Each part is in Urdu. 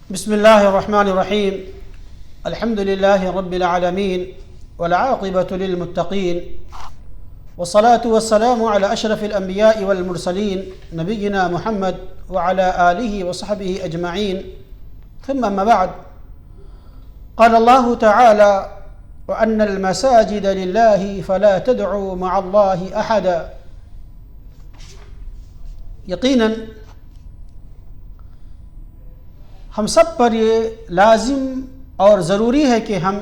بسم الله الرحمن الرحيم. الحمد لله رب العالمين والعاقبة للمتقين، والصلاة والسلام على أشرف الأنبياء والمرسلين نبينا محمد وعلى آله وصحبه أجمعين، ثم أما بعد. قال الله تعالى: وأن المساجد لله فلا تدعوا مع الله أحدا. یقیناً ہم سب پر یہ لازم اور ضروری ہے کہ ہم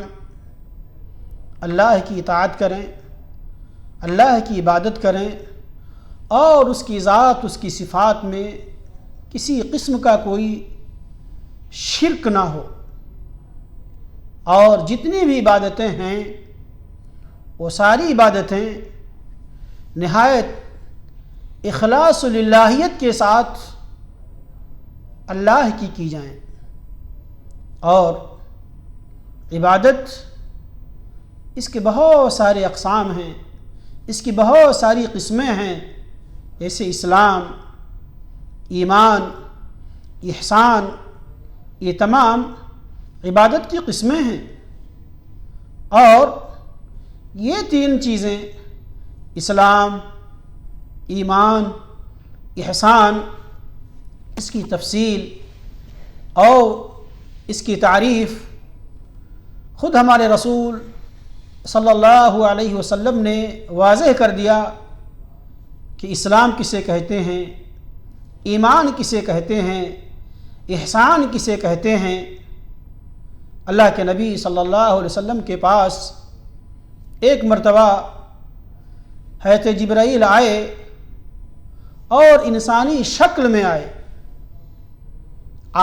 اللہ کی اطاعت کریں، اللہ کی عبادت کریں اور اس کی ذات، اس کی صفات میں کسی قسم کا کوئی شرک نہ ہو، اور جتنی بھی عبادتیں ہیں وہ ساری عبادتیں نہایت اخلاص للہیت کے ساتھ اللہ کی جائیں. اور عبادت اس کے بہت سارے اقسام ہیں، اس کی بہت ساری قسمیں ہیں، جیسے اسلام، ایمان، احسان. یہ تمام عبادت کی قسمیں ہیں، اور یہ تین چیزیں اسلام، ایمان، احسان، اس کی تفصیل اور اس کی تعریف خود ہمارے رسول صلی اللہ علیہ وسلم نے واضح کر دیا کہ اسلام کسے کہتے ہیں، ایمان کسے کہتے ہیں، احسان کسے کہتے ہیں. اللہ کے نبی صلی اللہ علیہ وسلم کے پاس ایک مرتبہ حضرت جبرائیل آئے اور انسانی شکل میں آئے.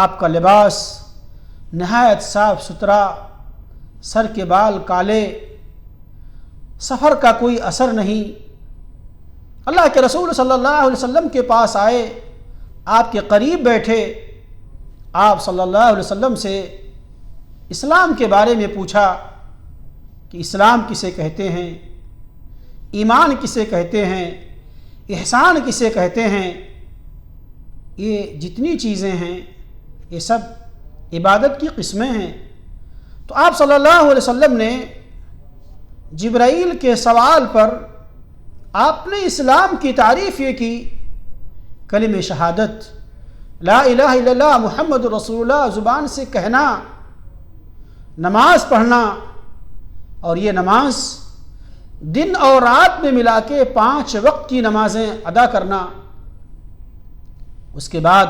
آپ کا لباس نہایت صاف ستھرا، سر کے بال کالے، سفر کا کوئی اثر نہیں. اللہ کے رسول صلی اللہ علیہ وسلم کے پاس آئے، آپ کے قریب بیٹھے، آپ صلی اللہ علیہ وسلم سے اسلام کے بارے میں پوچھا کہ اسلام کسے کہتے ہیں، ایمان کسے کہتے ہیں، احسان کسے کہتے ہیں. یہ جتنی چیزیں ہیں یہ سب عبادت کی قسمیں ہیں. تو آپ صلی اللہ علیہ وسلم نے جبرائیل کے سوال پر آپ نے اسلام کی تعریف یہ کی، کلمہ شہادت لا الہ الا اللہ محمد رسول اللہ زبان سے کہنا، نماز پڑھنا، اور یہ نماز دن اور رات میں ملا کے 5 وقت کی نمازیں ادا کرنا. اس کے بعد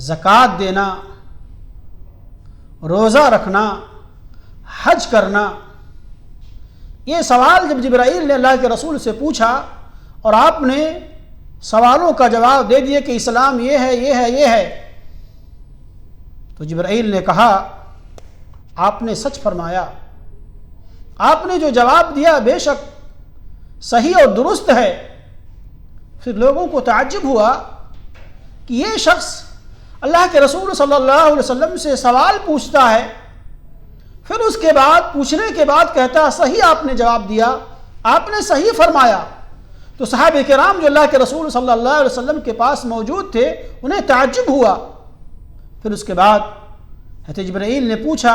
زکوٰۃ دینا، روزہ رکھنا، حج کرنا. یہ سوال جب جبرائیل نے اللہ کے رسول سے پوچھا اور آپ نے سوالوں کا جواب دے دیا کہ اسلام یہ ہے، یہ ہے، یہ ہے، تو جبرائیل نے کہا آپ نے سچ فرمایا، آپ نے جو جواب دیا بے شک صحیح اور درست ہے. پھر لوگوں کو تعجب ہوا کہ یہ شخص اللہ کے رسول صلی اللہ علیہ وسلم سے سوال پوچھتا ہے، پھر اس کے بعد پوچھنے کے بعد کہتا صحیح آپ نے جواب دیا، آپ نے صحیح فرمایا. تو صحابہ کرام جو اللہ کے رسول صلی اللہ علیہ وسلم کے پاس موجود تھے انہیں تعجب ہوا. پھر اس کے بعد حضرت جبرائیل نے پوچھا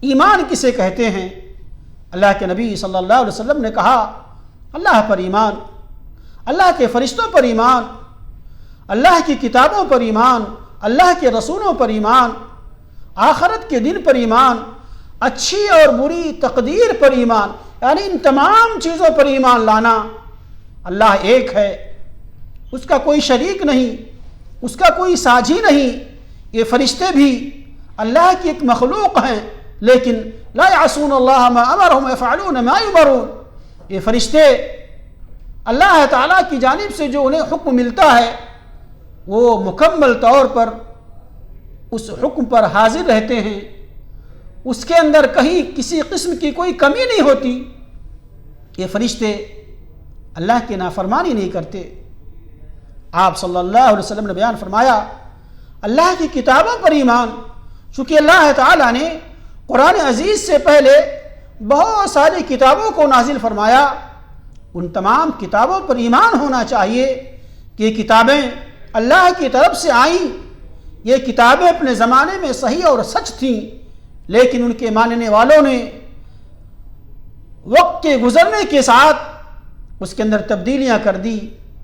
ایمان کسے کہتے ہیں. اللہ کے نبی صلی اللہ علیہ وسلم نے کہا اللہ پر ایمان، اللہ کے فرشتوں پر ایمان، اللہ کی کتابوں پر ایمان، اللہ کے رسولوں پر ایمان، آخرت کے دن پر ایمان، اچھی اور بری تقدیر پر ایمان. یعنی ان تمام چیزوں پر ایمان لانا. اللہ ایک ہے، اس کا کوئی شریک نہیں، اس کا کوئی ساجھی نہیں. یہ فرشتے بھی اللہ کی ایک مخلوق ہیں، لیکن لا یعصون اللہ ما امرهم ویفعلون ما یؤمرون. یہ فرشتے اللہ تعالیٰ کی جانب سے جو انہیں حکم ملتا ہے وہ مکمل طور پر اس حکم پر حاضر رہتے ہیں، اس کے اندر کہیں کسی قسم کی کوئی کمی نہیں ہوتی. یہ فرشتے اللہ کی نافرمانی نہیں کرتے. آپ صلی اللہ علیہ وسلم نے بیان فرمایا اللہ کی کتابوں پر ایمان. چونکہ اللہ تعالیٰ نے قرآن عزیز سے پہلے بہت ساری کتابوں کو نازل فرمایا، ان تمام کتابوں پر ایمان ہونا چاہیے کہ یہ کتابیں اللہ کی طرف سے آئیں، یہ کتابیں اپنے زمانے میں صحیح اور سچ تھیں، لیکن ان کے ماننے والوں نے وقت کے گزرنے کے ساتھ اس کے اندر تبدیلیاں کر دی،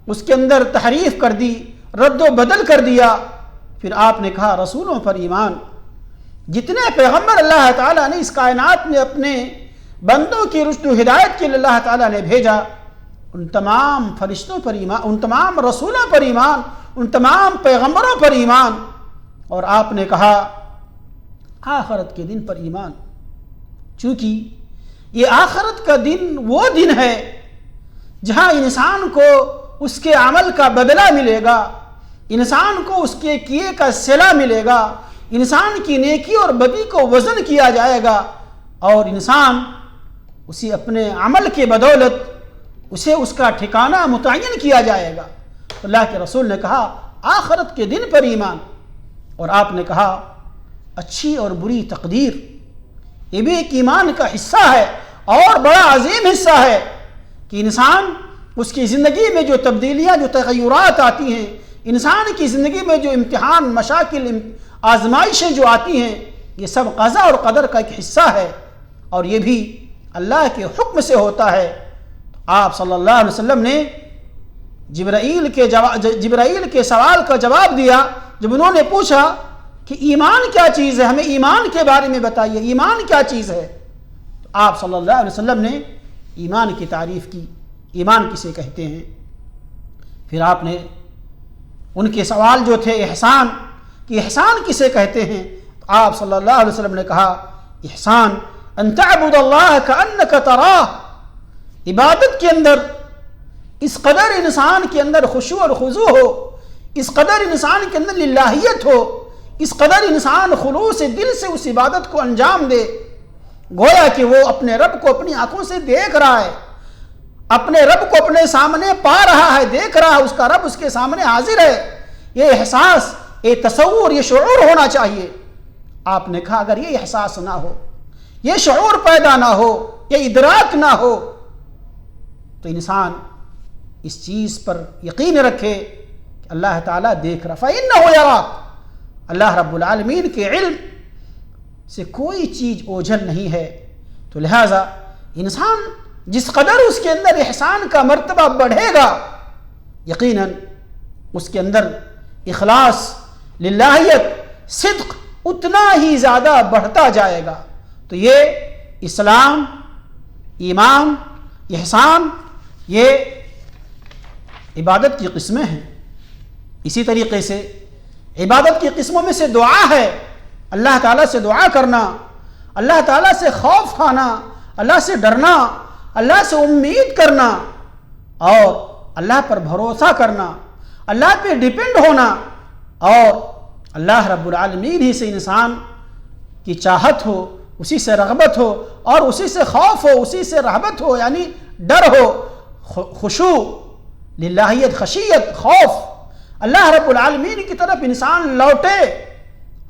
اس کے اندر تحریف کر دی، رد و بدل کر دیا۔ پھر آپ نے کہا رسولوں پر ایمان، جتنے پیغمبر اللہ تعالیٰ نے اس کائنات میں اپنے بندوں کی رشد و ہدایت کے لیے اللہ تعالیٰ نے بھیجا، ان تمام فرشتوں پر ایمان، ان تمام رسولوں پر ایمان، ان تمام پیغمبروں پر ایمان۔ اور آپ نے کہا آخرت کے دن پر ایمان، چونکہ یہ آخرت کا دن وہ دن ہے جہاں انسان کو اس کے عمل کا بدلہ ملے گا، انسان کو اس کے کیے کا صلہ ملے گا، انسان کی نیکی اور بدی کو وزن کیا جائے گا، اور انسان اسی اپنے عمل کے بدولت اسے اس کا ٹھکانہ متعین کیا جائے گا۔ اللہ کے رسول نے کہا آخرت کے دن پر ایمان، اور آپ نے کہا اچھی اور بری تقدیر، یہ بھی ایک ایمان کا حصہ ہے اور بڑا عظیم حصہ ہے کہ انسان اس کی زندگی میں جو تبدیلیاں، جو تغیرات آتی ہیں، انسان کی زندگی میں جو امتحان، مشاکل، آزمائشیں جو آتی ہیں، یہ سب قضاء اور قدر کا ایک حصہ ہے، اور یہ بھی اللہ کے حکم سے ہوتا ہے۔ آپ صلی اللہ علیہ وسلم نے جبرائیل کے سوال کا جواب دیا جب انہوں نے پوچھا کہ ایمان کیا چیز ہے، ہمیں ایمان کے بارے میں بتائیے، ایمان کیا چیز ہے؟ تو آپ صلی اللہ علیہ وسلم نے ایمان کی تعریف کی، ایمان کسے کہتے ہیں۔ پھر آپ نے ان کے سوال جو تھے احسان، کہ احسان کسے کہتے ہیں؟ تو آپ صلی اللہ علیہ وسلم نے کہا احسان ان تعبد اللہ کأنک تراہ، عبادت کے اندر اس قدر انسان کے اندر خشوع اور خضوع ہو، اس قدر انسان کے اندر للہیت ہو، اس قدر انسان خلوص دل سے اس عبادت کو انجام دے، گویا کہ وہ اپنے رب کو اپنی آنکھوں سے دیکھ رہا ہے، اپنے رب کو اپنے سامنے پا رہا ہے، دیکھ رہا ہے، اس کا رب اس کے سامنے حاضر ہے۔ یہ احساس، یہ تصور، یہ شعور ہونا چاہیے۔ آپ نے کہا اگر یہ احساس نہ ہو، یہ شعور پیدا نہ ہو، یہ ادراک نہ ہو، تو انسان اس چیز پر یقین رکھے کہ اللہ تعالیٰ دیکھ رہا، فَإِنَّهُ يَرَاكَ، اللہ رب العالمین کے علم سے کوئی چیز اوجھل نہیں ہے۔ تو لہٰذا انسان جس قدر اس کے اندر احسان کا مرتبہ بڑھے گا، یقیناً اس کے اندر اخلاص، للہیت، صدق اتنا ہی زیادہ بڑھتا جائے گا۔ تو یہ اسلام، ایمان، احسان، یہ عبادت کی قسمیں ہیں۔ اسی طریقے سے عبادت کی قسموں میں سے دعا ہے، اللہ تعالیٰ سے دعا کرنا، اللہ تعالیٰ سے خوف کھانا، اللہ سے ڈرنا، اللہ سے امید کرنا، اور اللہ پر بھروسہ کرنا، اللہ پہ ڈیپینڈ ہونا، اور اللہ رب العالمین ہی سے انسان کی چاہت ہو، اسی سے رغبت ہو، اور اسی سے خوف ہو، اسی سے رہبت ہو، یعنی ڈر ہو، خشوع، للہیت، خشیت، خوف، اللہ رب العالمین کی طرف انسان لوٹے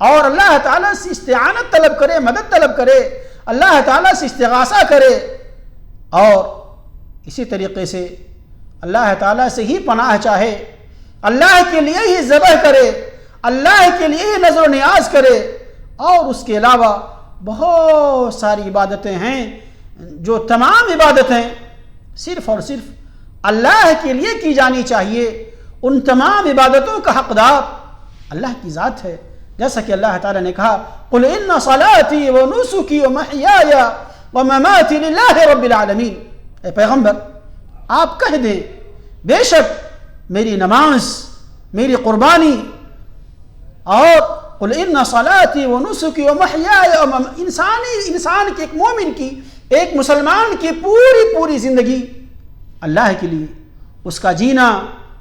اور اللہ تعالیٰ سے استعانت طلب کرے، مدد طلب کرے، اللہ تعالیٰ سے استغاثہ کرے، اور اسی طریقے سے اللہ تعالیٰ سے ہی پناہ چاہے، اللہ کے لیے ہی ذبح کرے، اللہ کے لیے ہی نظر و نیاز کرے۔ اور اس کے علاوہ بہت ساری عبادتیں ہیں، جو تمام عبادتیں صرف اور صرف اللہ کے لیے کی جانی چاہیے۔ ان تمام عبادتوں کا حقدار اللہ کی ذات ہے، جیسا کہ اللہ تعالیٰ نے کہا قُلْ إِنَّ صَلَاتِي وَنُسُكِي وَمَحْيَايَ وَمَمَاتِي لِلَّهِ رَبِّ الْعَالَمِينَ، اے پیغمبر آپ کہہ دیں بے شک میری نماز، میری قربانی، اور قُلْ إِنَّ صَلَاتِي وَنُسُكِي وَمَحْيَايَ، انسان کی، ایک مومن کی، ایک مسلمان کی پوری زندگی اللہ کے لیے، اس کا جینا،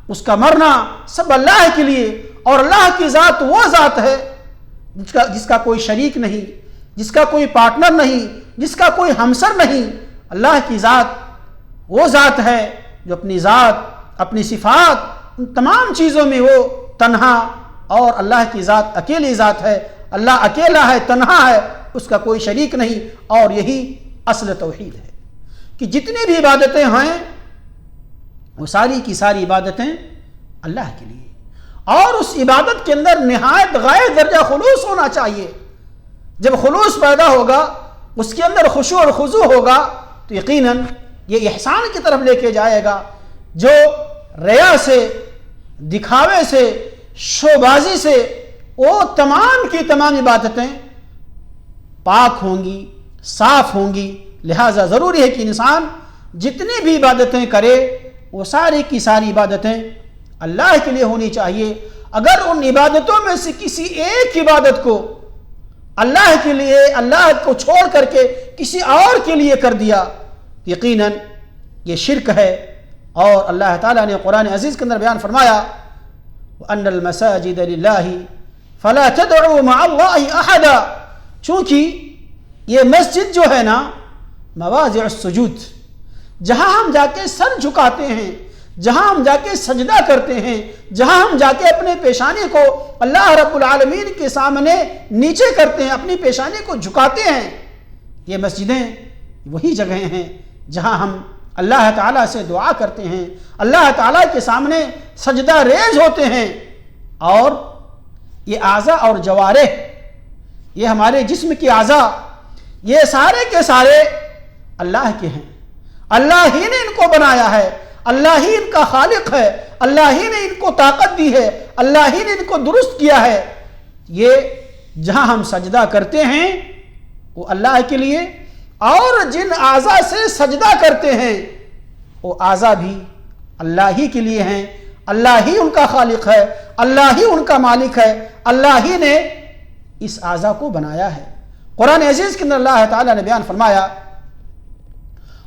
اس کا مرنا سب اللہ کے لیے، اور اللہ کی ذات وہ ذات ہے جس کا کوئی شریک نہیں، جس کا کوئی پارٹنر نہیں، جس کا کوئی ہمسر نہیں۔ اللہ کی ذات وہ ذات ہے جو اپنی ذات، اپنی صفات، ان تمام چیزوں میں وہ تنہا، اور اللہ کی ذات اکیلی ذات ہے، اللہ اکیلا ہے، تنہا ہے، اس کا کوئی شریک نہیں۔ اور یہی اصل توحید ہے کہ جتنی بھی عبادتیں ہیں وہ ساری کی ساری عبادتیں اللہ کے لیے، اور اس عبادت کے اندر نہایت غایت درجہ خلوص ہونا چاہیے۔ جب خلوص پیدا ہوگا، اس کے اندر خشوع اور خضوع ہوگا، تو یقیناً یہ احسان کی طرف لے کے جائے گا۔ جو ریا سے، دکھاوے سے، شوبازی سے، وہ تمام کی تمام عبادتیں پاک ہوں گی، صاف ہوں گی۔ لہٰذا ضروری ہے کہ انسان جتنی بھی عبادتیں کرے وہ ساری کی ساری عبادتیں اللہ کے لیے ہونی چاہیے۔ اگر ان عبادتوں میں سے کسی ایک عبادت کو اللہ کے لیے، اللہ کو چھوڑ کر کے کسی اور کے لیے کر دیا، یقیناً یہ شرک ہے۔ اور اللہ تعالیٰ نے قرآن عزیز کے اندر بیان فرمایا وَأَنَّ الْمَسَاجِدَ لِلَّهِ فَلَا تَدْعُوا مَعَ اللَّهِ أَحَدًا، چونکہ یہ مسجد جو ہے نا مواضع السجود، جہاں ہم جا کے سر جھکاتے ہیں، جہاں ہم جا کے سجدہ کرتے ہیں، جہاں ہم جا کے اپنے پیشانی کو اللہ رب العالمین کے سامنے نیچے کرتے ہیں، اپنی پیشانی کو جھکاتے ہیں، یہ مسجدیں وہی جگہیں ہیں جہاں ہم اللہ تعالیٰ سے دعا کرتے ہیں، اللہ تعالیٰ کے سامنے سجدہ ریز ہوتے ہیں۔ اور یہ اعضاء اور جوارح، یہ ہمارے جسم کے اعضاء، یہ سارے کے سارے اللہ کے ہیں۔ اللہ ہی نے ان کو بنایا ہے، اللہ ہی ان کا خالق ہے، اللہ ہی نے ان کو طاقت دی ہے، اللہ ہی نے ان کو درست کیا ہے۔ یہ جہاں ہم سجدہ کرتے ہیں وہ اللہ کے لیے، اور جن اعضاء سے سجدہ کرتے ہیں وہ اعضاء بھی اللہ ہی کے لیے ہیں۔ اللہ ہی ان کا خالق ہے، اللہ ہی ان کا مالک ہے، اللہ ہی نے اس اعضاء کو بنایا ہے۔ قرآن عزیز کے اندر اللہ تعالیٰ نے بیان فرمایا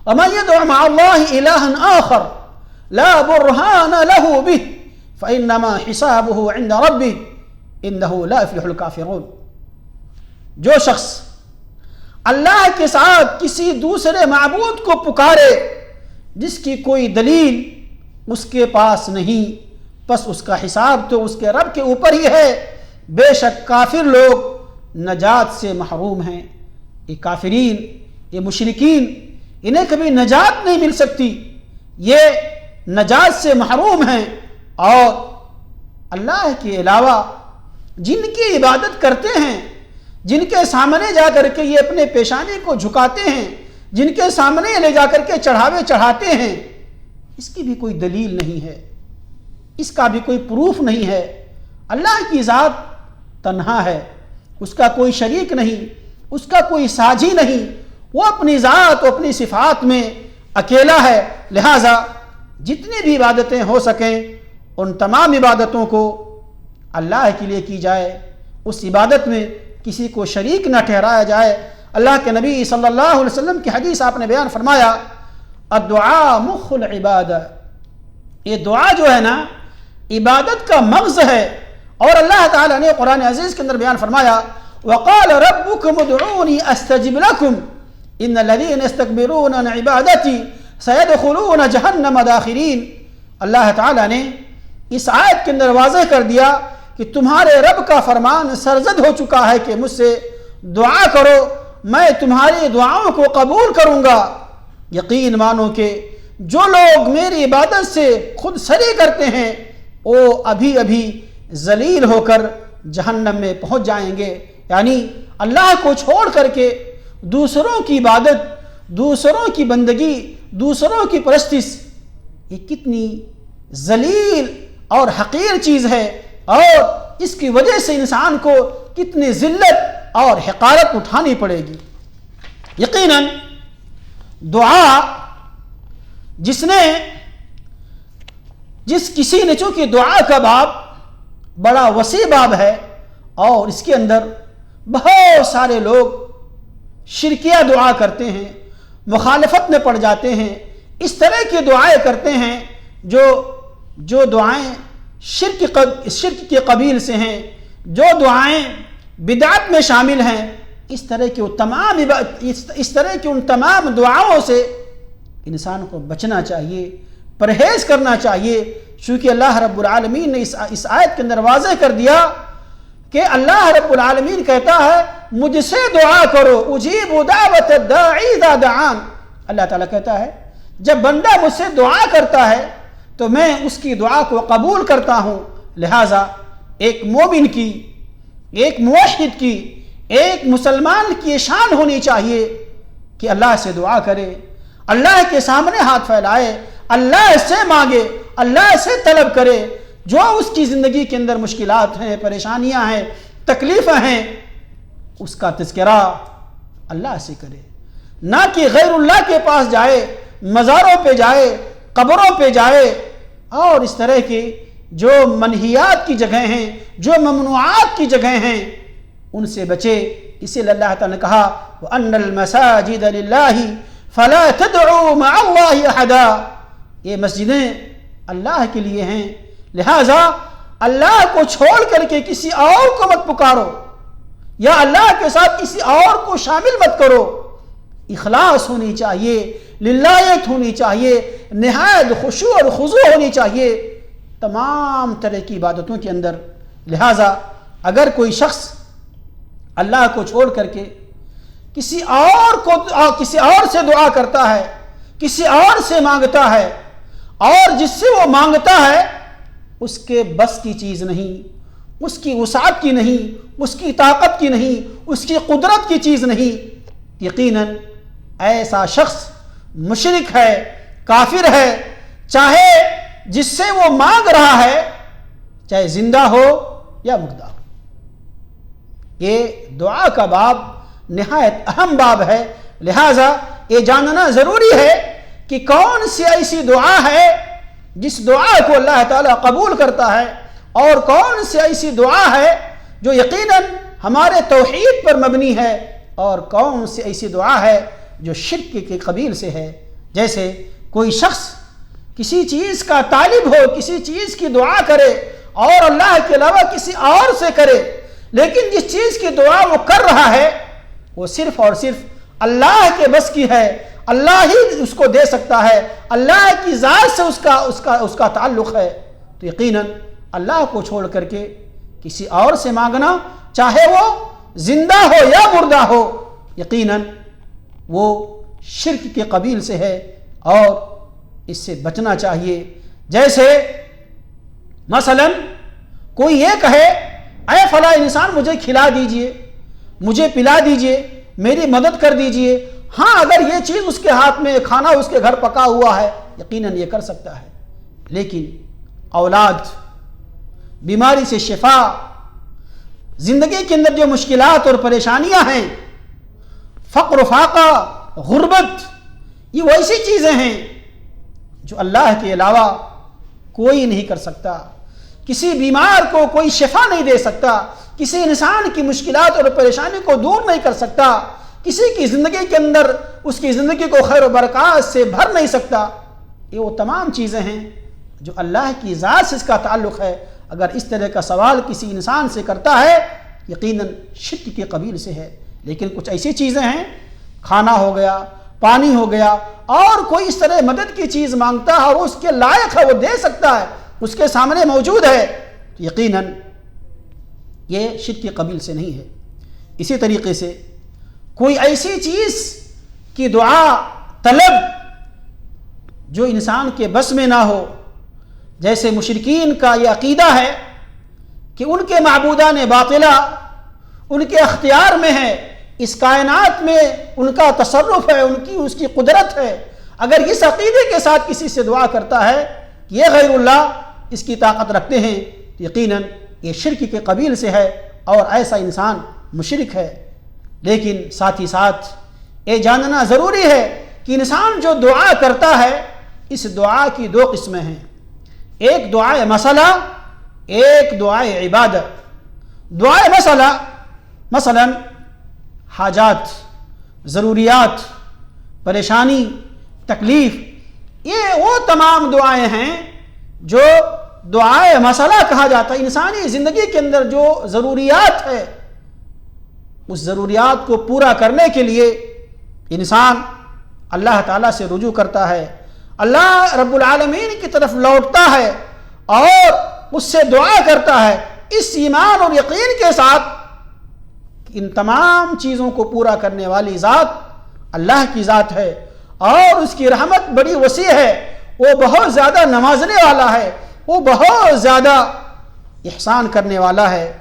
وَمَن يَدْعُ مَعَ اللَّهِ إِلَٰهًا آخَرَ لَا بُرْهَانَ لَهُ بِهِ فَإِنَّمَا حِسَابُهُ عِندَ رَبِّهِ إِنَّهُ لَا يُفْلِحُ الْكَافِرُونَ، جو شخص اللہ کے ساتھ کسی دوسرے معبود کو پکارے جس کی کوئی دلیل اس کے پاس نہیں، پس اس کا حساب تو اس کے رب کے اوپر ہی ہے۔ بے شک کافر لوگ نجات سے محروم ہیں۔ یہ کافرین، یہ مشرکین، انہیں کبھی نجات نہیں مل سکتی، یہ نجات سے محروم ہیں۔ اور اللہ کے علاوہ جن کی عبادت کرتے ہیں، جن کے سامنے جا کر کے یہ اپنے پیشانی کو جھکاتے ہیں، جن کے سامنے لے جا کر کے چڑھاوے چڑھاتے ہیں، اس کی بھی کوئی دلیل نہیں ہے، اس کا بھی کوئی پروف نہیں ہے۔ اللہ کی ذات تنہا ہے، اس کا کوئی شریک نہیں، اس کا کوئی ساجی نہیں، وہ اپنی ذات و اپنی صفات میں اکیلا ہے۔ لہٰذا جتنی بھی عبادتیں ہو سکیں ان تمام عبادتوں کو اللہ کے لیے کی جائے، اس عبادت میں کسی کو شریک نہ ٹھہرایا جائے۔ اللہ کے نبی صلی اللہ علیہ وسلم کی حدیث آپ نے بیان فرمایا الدعاء مخ العبادہ، یہ دعا جو ہے نا عبادت کا مغز ہے۔ اور اللہ تعالیٰ نے قرآن عزیز کے اندر بیان فرمایا وَقَالَ رَبُّكُمُ ادْعُونِي أَسْتَجِبْ لَكُمْ إِنَّ الَّذِينَ يَسْتَكْبِرُونَ عَنْ عِبَادَتِي سَيَدْخُلُونَ جَهَنَّمَ دَاخِرِينَ۔ اللہ تعالیٰ نے اس آیت کے اندر واضح کر دیا کہ تمہارے رب کا فرمان سرزد ہو چکا ہے کہ مجھ سے دعا کرو، میں تمہاری دعاؤں کو قبول کروں گا۔ یقین مانو کہ جو لوگ میری عبادت سے خود سری کرتے ہیں وہ ابھی ابھی ذلیل ہو کر جہنم میں پہنچ جائیں گے۔ یعنی اللہ کو چھوڑ کر کے دوسروں کی عبادت، دوسروں کی بندگی، دوسروں کی پرستش، یہ کتنی ذلیل اور حقیر چیز ہے، اور اس کی وجہ سے انسان کو کتنی ذلت اور حقارت اٹھانی پڑے گی۔ یقیناً دعا جس کسی نے، چونکہ دعا کا باب بڑا وسیع باب ہے اور اس کے اندر بہت سارے لوگ شرکیہ دعا کرتے ہیں، مخالفت میں پڑ جاتے ہیں، اس طرح کی دعائیں کرتے ہیں جو دعائیں شرک کے قبیل سے ہیں، جو دعائیں بدعت میں شامل ہیں۔ اس طرح کی ان تمام دعاؤں سے انسان کو بچنا چاہیے، پرہیز کرنا چاہیے، چونکہ اللہ رب العالمین نے اس آیت کے اندر واضح کر دیا کہ اللہ رب العالمین کہتا ہے مجھ سے دعا کرو، اجیب دعوت الداعی اذا دعان۔ اللہ تعالیٰ کہتا ہے جب بندہ مجھ سے دعا کرتا ہے تو میں اس کی دعا کو قبول کرتا ہوں، لہٰذا ایک مومن کی، ایک موحد کی، ایک مسلمان کی شان ہونی چاہیے کہ اللہ سے دعا کرے، اللہ کے سامنے ہاتھ پھیلائے، اللہ سے مانگے، اللہ سے طلب کرے، جو اس کی زندگی کے اندر مشکلات ہیں، پریشانیاں ہیں، تکلیفیں ہیں، اس کا تذکرہ اللہ سے کرے، نہ کہ غیر اللہ کے پاس جائے، مزاروں پہ جائے، قبروں پہ جائے، اور اس طرح کی جو منہیات کی جگہیں ہیں، جو ممنوعات کی جگہیں ہیں، ان سے بچے۔ اسی لیے اللہ تعالیٰ نے کہا وَأَنَّ الْمَسَاجِدَ لِلَّهِ فَلَا تَدْعُوا مَعَ اللَّهِ أَحَدًا، یہ مسجدیں اللہ کے لیے ہیں، لہٰذا اللہ کو چھوڑ کر کے کسی اور کو مت پکارو، یا اللہ کے ساتھ کسی اور کو شامل مت کرو۔ اخلاص ہونی چاہیے، للہیت ہونی چاہیے، نہایت خشوع اور خضوع ہونی چاہیے تمام طرح کی عبادتوں کے اندر۔ لہٰذا اگر کوئی شخص اللہ کو چھوڑ کر کے کسی اور سے دعا کرتا ہے، کسی اور سے مانگتا ہے، اور جس سے وہ مانگتا ہے اس کے بس کی چیز نہیں، اس کی وسعت کی نہیں، اس کی طاقت کی نہیں، اس کی قدرت کی چیز نہیں، یقیناً ایسا شخص مشرک ہے، کافر ہے، چاہے جس سے وہ مانگ رہا ہے چاہے زندہ ہو یا مردہ ہو۔ یہ دعا کا باب نہایت اہم باب ہے، لہٰذا یہ جاننا ضروری ہے کہ کون سی ایسی دعا ہے جس دعا کو اللہ تعالیٰ قبول کرتا ہے، اور کون سی ایسی دعا ہے جو یقیناً ہمارے توحید پر مبنی ہے، اور کون سی ایسی دعا ہے جو شرک کے قبیل سے ہے۔ جیسے کوئی شخص کسی چیز کا طالب ہو، کسی چیز کی دعا کرے اور اللہ کے علاوہ کسی اور سے کرے، لیکن جس چیز کی دعا وہ کر رہا ہے وہ صرف اور صرف اللہ کے بس کی ہے، اللہ ہی اس کو دے سکتا ہے، اللہ کی ذات سے اس کا تعلق ہے، تو یقیناً اللہ کو چھوڑ کر کے کسی اور سے مانگنا، چاہے وہ زندہ ہو یا مردہ ہو، یقیناً وہ شرک کے قبیل سے ہے اور اس سے بچنا چاہیے۔ جیسے مثلا کوئی یہ کہے اے فلاں انسان مجھے کھلا دیجئے، مجھے پلا دیجئے، میری مدد کر دیجئے، ہاں اگر یہ چیز اس کے ہاتھ میں، کھانا اس کے گھر پکا ہوا ہے، یقیناً یہ کر سکتا ہے، لیکن اولاد، بیماری سے شفا، زندگی کے اندر جو مشکلات اور پریشانیاں ہیں، فقر و فاقہ، غربت، یہ ویسی چیزیں ہیں جو اللہ کے علاوہ کوئی نہیں کر سکتا۔ کسی بیمار کو کوئی شفا نہیں دے سکتا، کسی انسان کی مشکلات اور پریشانی کو دور نہیں کر سکتا، کسی کی زندگی کے اندر اس کی زندگی کو خیر و برکات سے بھر نہیں سکتا۔ یہ وہ تمام چیزیں ہیں جو اللہ کی ذات سے اس کا تعلق ہے۔ اگر اس طرح کا سوال کسی انسان سے کرتا ہے یقیناً شرک کے قبیل سے ہے۔ لیکن کچھ ایسی چیزیں ہیں، کھانا ہو گیا، پانی ہو گیا، اور کوئی اس طرح مدد کی چیز مانگتا ہے اور اس کے لائق ہے، وہ دے سکتا ہے، اس کے سامنے موجود ہے، تو یقیناً یہ شرک کے قبیل سے نہیں ہے۔ اسی طریقے سے کوئی ایسی چیز کی دعا طلب جو انسان کے بس میں نہ ہو، جیسے مشرکین کا یہ عقیدہ ہے کہ ان کے معبودان باطلہ ان کے اختیار میں ہے، اس کائنات میں ان کا تصرف ہے، اس کی قدرت ہے۔ اگر اس عقیدے کے ساتھ کسی سے دعا کرتا ہے کہ یہ غیر اللہ اس کی طاقت رکھتے ہیں، تو یقیناً یہ شرک کے قبیل سے ہے اور ایسا انسان مشرک ہے۔ لیکن ساتھ ہی ساتھ یہ جاننا ضروری ہے کہ انسان جو دعا کرتا ہے اس دعا کی دو قسمیں ہیں، ایک دعائے مسئلہ، ایک دعائے عبادت۔ دعائے مسئلہ مثلا حاجات، ضروریات، پریشانی، تکلیف، یہ وہ تمام دعائیں ہیں جو دعائے مسئلہ کہا جاتا ہے۔ انسانی زندگی کے اندر جو ضروریات ہے اس ضروریات کو پورا کرنے کے لیے انسان اللہ تعالیٰ سے رجوع کرتا ہے، اللہ رب العالمین کی طرف لوٹتا ہے اور اس سے دعا کرتا ہے، اس ایمان اور یقین کے ساتھ کہ ان تمام چیزوں کو پورا کرنے والی ذات اللہ کی ذات ہے اور اس کی رحمت بڑی وسیع ہے، وہ بہت زیادہ نوازنے والا ہے، وہ بہت زیادہ احسان کرنے والا ہے۔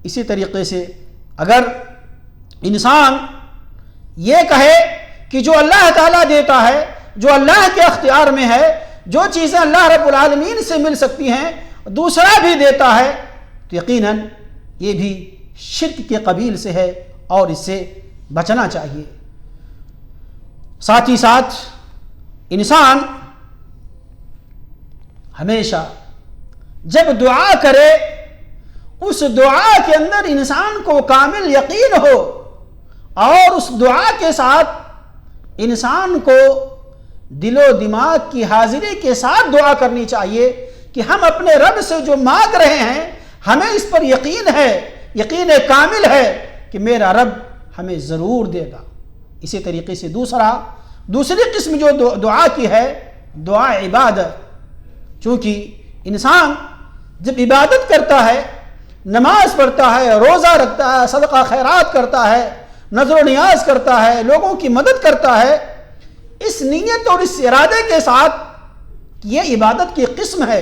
اسی طریقے سے اگر انسان یہ کہے کہ جو اللہ تعالیٰ دیتا ہے، جو اللہ کے اختیار میں ہے، جو چیزیں اللہ رب العالمین سے مل سکتی ہیں دوسرا بھی دیتا ہے، تو یقیناً یہ بھی شرک کے قبیل سے ہے اور اس سے بچنا چاہیے۔ ساتھ ہی ساتھ انسان ہمیشہ جب دعا کرے اس دعا کے اندر انسان کو کامل یقین ہو، اور اس دعا کے ساتھ انسان کو دل و دماغ کی حاضری کے ساتھ دعا کرنی چاہیے کہ ہم اپنے رب سے جو مانگ رہے ہیں ہمیں اس پر یقین ہے، یقین کامل ہے کہ میرا رب ہمیں ضرور دے گا۔ اسی طریقے سے دوسری قسم جو دعا کی ہے دعا عبادت، چونکہ انسان جب عبادت کرتا ہے، نماز پڑھتا ہے، روزہ رکھتا ہے، صدقہ خیرات کرتا ہے، نذر و نیاز کرتا ہے، لوگوں کی مدد کرتا ہے، اس نیت اور اس ارادے کے ساتھ یہ عبادت کی قسم ہے،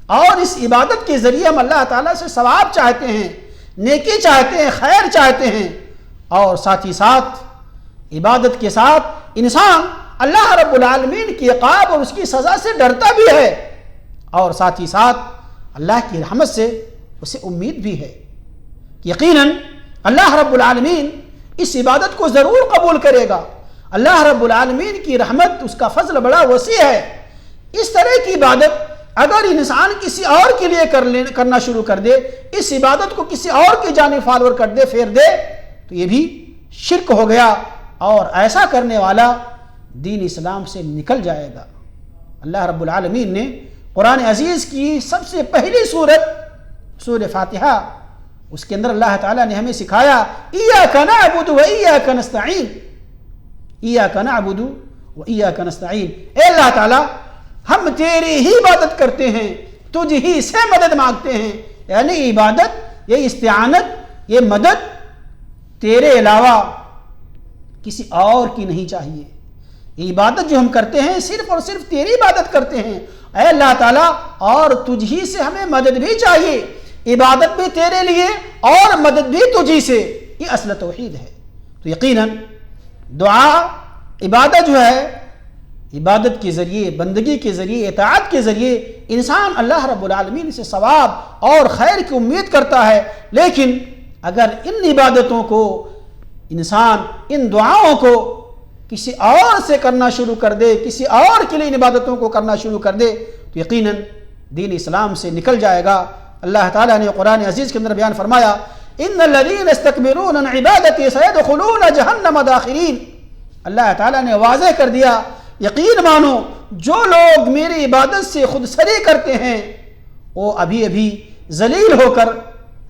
اور اس عبادت کے ذریعے ہم اللہ تعالیٰ سے ثواب چاہتے ہیں، نیکی چاہتے ہیں، خیر چاہتے ہیں، اور ساتھ ہی ساتھ عبادت کے ساتھ انسان اللہ رب العالمین کی عقاب اور اس کی سزا سے ڈرتا بھی ہے، اور ساتھ ہی ساتھ اللہ کی رحمت سے اسے امید بھی ہے کہ یقیناً اللہ رب العالمین اس عبادت کو ضرور قبول کرے گا۔ اللہ رب العالمین کی رحمت، اس کا فضل بڑا وسیع ہے۔ اس طرح کی عبادت اگر انسان کسی اور کے لیے کرنا شروع کر دے، اس عبادت کو کسی اور کی جانب فالور کر دے، پھیر دے، تو یہ بھی شرک ہو گیا، اور ایسا کرنے والا دین اسلام سے نکل جائے گا۔ اللہ رب العالمین نے قرآن عزیز کی سب سے پہلی سورت سورہ فاتحہ، اس کے اندر اللہ تعالیٰ نے ہمیں سکھایا ایاک نعبد و ایاک نستعین، ایاک نعبد و ایاک نستعین، اے اللہ تعالیٰ ہم تیری ہی عبادت کرتے ہیں، تجھ ہی سے مدد مانگتے ہیں، یعنی عبادت، یہ استعانت، یہ مدد تیرے علاوہ کسی اور کی نہیں چاہیے۔ یہ عبادت جو ہم کرتے ہیں صرف اور صرف تیری عبادت کرتے ہیں اے اللہ تعالیٰ، اور تجھ ہی سے ہمیں مدد بھی چاہیے، عبادت بھی تیرے لیے اور مدد بھی تجھی سے، یہ اصل توحید ہے۔ تو یقیناً دعا، عبادت جو ہے، عبادت کے ذریعے، بندگی کے ذریعے، اطاعت کے ذریعے انسان اللہ رب العالمین سے ثواب اور خیر کی امید کرتا ہے، لیکن اگر ان عبادتوں کو انسان، ان دعاؤں کو کسی اور سے کرنا شروع کر دے، کسی اور کے لیے ان عبادتوں کو کرنا شروع کر دے، تو یقیناً دین اسلام سے نکل جائے گا۔ اللہ تعالیٰ نے قرآن عزیز کے اندر بیان فرمایا ان الذین استکبرون عن عبادتی سیدخلون جہنم داخرین، اللہ تعالیٰ نے واضح کر دیا یقین مانو جو لوگ میری عبادت سے خود سری کرتے ہیں وہ ابھی ابھی ذلیل ہو کر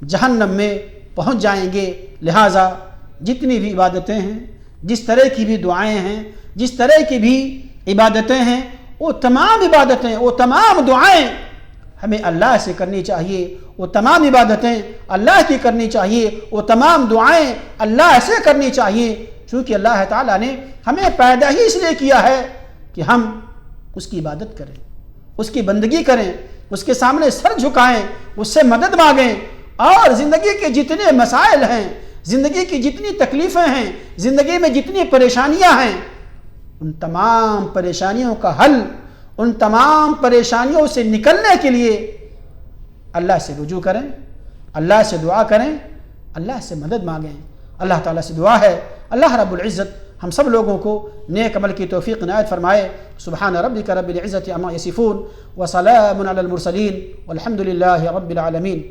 جہنم میں پہنچ جائیں گے۔ لہٰذا جتنی بھی عبادتیں ہیں، جس طرح کی بھی دعائیں ہیں، جس طرح کی بھی عبادتیں ہیں، وہ تمام عبادتیں، وہ تمام دعائیں ہمیں اللہ سے کرنی چاہیے، وہ تمام عبادتیں اللہ کی کرنی چاہیے، وہ تمام دعائیں اللہ سے کرنی چاہیے، چونکہ اللہ تعالیٰ نے ہمیں پیدا ہی اس لیے کیا ہے کہ ہم اس کی عبادت کریں، اس کی بندگی کریں، اس کے سامنے سر جھکائیں، اس سے مدد مانگیں، اور زندگی کے جتنے مسائل ہیں، زندگی کی جتنی تکلیفیں ہیں، زندگی میں جتنی پریشانیاں ہیں، ان تمام پریشانیوں کا حل، ان تمام پریشانیوں سے نکلنے کے لیے اللہ سے رجوع کریں، اللہ سے دعا کریں، اللہ سے مدد مانگیں۔ اللہ تعالیٰ سے دعا ہے اللہ رب العزت ہم سب لوگوں کو نیک عمل کی توفیق عنایت فرمائے۔ سبحان ربک رب العزت عما یصفون وسلام علی المرسلین والحمد للہ رب العالمین۔